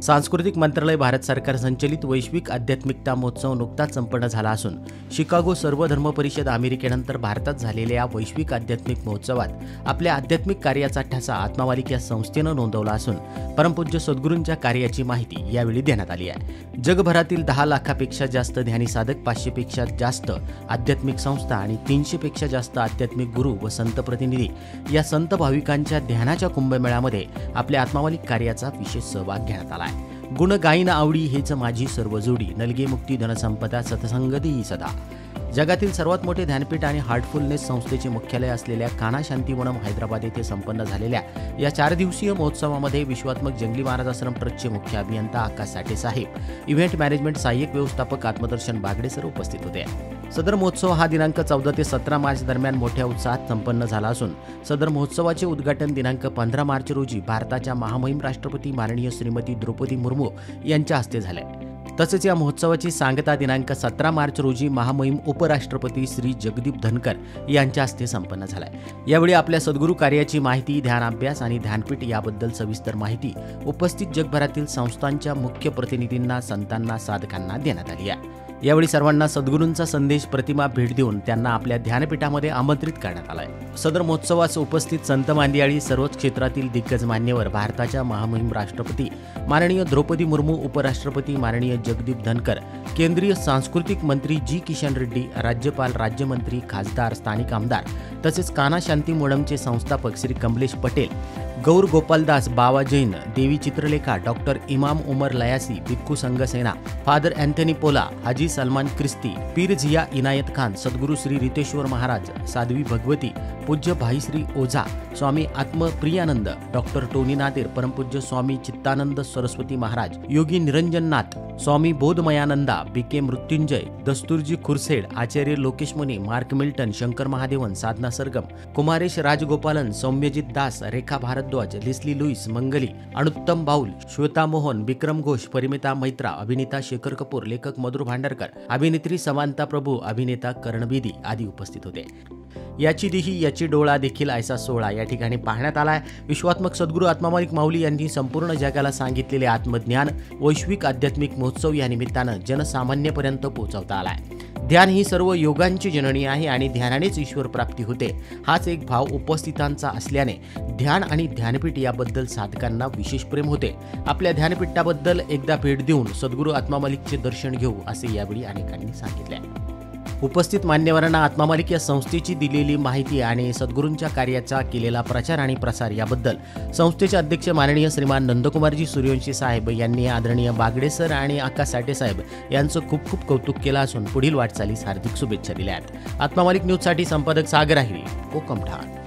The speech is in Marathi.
सांस्कृतिक मंत्रालय भारत सरकार संचलित वैश्विक आध्यात्मिकता महोत्सव नुकताच संपन्न झाला असून शिकागो सर्वधर्म परिषद अमेरिकेनंतर भारतात झालेल्या या वैश्विक आध्यात्मिक महोत्सवात आपल्या आध्यात्मिक कार्याचा ठसा आत्मामालिक या संस्थेनं नोंदवला असून परमपूज्य सद्गुरूंच्या कार्याची माहिती यावेळी देण्यात आली आहे। जगभरातील 10 लाखापेक्षा जास्त ध्यानी साधक, 500 पेक्षा जास्त आध्यात्मिक संस्था आणि 300 पेक्षा जास्त आध्यात्मिक गुरु व संत प्रतिनिधी या संत भाविकांच्या ध्यानाच्या कुंभमेळ्यामध्ये आपल्या आत्मामालिक कार्याचा विशेष सहभाग घेण्यात आला आहे। गुण गायन आवडी हेच माझी सर्व जोडी, नलगे मुक्ती धनसंपदा सतसंगती ही सदा। जगातील सर्वात मोठे ध्यानपीठ आणि हार्टफुलनेस संस्थेचे मुख्यालय असलेल्या कान्हा शांतिवनम हैदराबाद येथे संपन्न झालेल्या या 4 दिवसीय महोत्सवामध्ये विश्वात्मक जंगली महाराज आश्रम ट्रस्टचे मुख्य अभियंता आकाश साठे साहेब, इव्हेंट मॅनेजमेंट सहाय्यक व्यवस्थापक आत्मदर्शन बागडे सर उपस्थित होते। सदर महोत्सव हा दिनांक 14 ते 17 मार्च दरम्यान मोठ्या उत्साहात संपन्न झाला असून सदर महोत्सवाचे उद्घाटन दिनांक 15 मार्च रोजी भारताच्या महामहिम राष्ट्रपती माननीय श्रीमती द्रौपदी मुर्मू यांच्या हस्ते झाले। तसेच या महोत्सवाची सांगता दिनांक 17 मार्च रोजी महामहिम उपराष्ट्रपती श्री जगदीप धनकर यांच्या हस्ते संपन्न झाला। यावेळी आपल्या सद्गुरू कार्याची माहिती, ध्यान अभ्यास आणि ध्यानपीठ याबद्दल सविस्तर माहिती उपस्थित जगभरातील संस्थांच्या मुख्य प्रतिनिधींना, संतांना, साधकांना देण्यात आली आहे। यावेळी सर्वांना सद्गुरूंचा संदेश प्रतिमा भेट देऊन त्यांना आपल्या ध्यानपीठामध्ये आमंत्रित करण्यात आलाय। सदर महोत्सवास उपस्थित संत मांदियाळी, सर्वच क्षेत्रातील दिग्गज मान्यवर, भारताच्या महामहिम राष्ट्रपती माननीय द्रौपदी मुर्मू, उपराष्ट्रपती माननीय जगदीप धनकर, केंद्रीय सांस्कृतिक मंत्री जी किशन रेड्डी, राज्यपाल, राज्यमंत्री, खासदार, स्थानिक आमदार तसेच कान्हा शांतिवनमचे संस्थापक श्री कमलेश पटेल, गौर गोपालदास, बावा जैन, देवी चित्रलेखा, डॉक्टर इमाम उमर लयासी, भिक्खू संघसेना, फादर अँथनी पोला, हाजी सलमान क्रिस्ती, पीर झिया इनायत खान, सद्गुरू श्री रितेश्वर महाराज, साध्वी भगवती, पूज्य भाईश्री ओझा, स्वामी आत्मप्रियानंद, डॉक्टर टोनी नादेर, परमपूज्य स्वामी चित्तानंद सरस्वती महाराज, योगी निरंजननाथ, स्वामी बोधमयानंदा, बीके मृत्युंजय, दस्तूरजी खुरसेड, आचार्य लोकेश मुनी, मार्क मिल्टन, शंकर महादेवन, साधना सरगम, कुमारेश राजगोपालन, सौम्यजित दास, रेखा भारद्वाज, लिस्ली लुईस, मंगली, अनुत्तम बाउल, श्वेता मोहन, विक्रम घोष, परिमिता मैत्रा, अभिनेता शेखर कपूर, लेखक मधुर भांडारकर, अभिनेत्री समांता प्रभू, अभिनेता करण बेदी आदी उपस्थित होते। याची दिही याची डोळा देखील ऐसा सोहळा या ठिकाणी पाहण्यात आलाय। विश्वात्मक सद्गुरू आत्मामालिक माऊली यांनी संपूर्ण जगाला सांगितलेले आत्मज्ञान वैश्विक आध्यात्मिक महोत्सव या निमित्तानं जनसामान्यपर्यंत पोहोचवता आलाय। ध्यान ही सर्व योगांची जननी आहे आणि ध्यानानेच ईश्वर प्राप्ती होते, हाच एक भाव उपस्थितांचा असल्याने ध्यान आणि ध्यानपीठ याबद्दल साधकांना विशेष प्रेम होते। आपल्या ध्यानपीठाबद्दल एकदा भेट देऊन सद्गुरू आत्मामालिकचे दर्शन घेऊ असे यावेळी अनेकांनी सांगितले। उपस्थित मान्यवरांना आत्मामालिक या संस्थेची दिलेली माहिती आणि सद्गुरूंच्या कार्याचा केलेला प्रचार आणि प्रसार याबद्दल संस्थेचे अध्यक्ष माननीय श्रीमान नंदकुमारजी सूर्यवंशी साहेब यांनी आदरणीय बागडे सर आणि आकाश साठे साहेब यांचं खूप खूप कौतुक केलं असून पुढील वाटचालीस हार्दिक शुभेच्छा दिल्या आहेत। आत्मामालिक न्यूजसाठी संपादक सागर आहे, कोकम ठाण।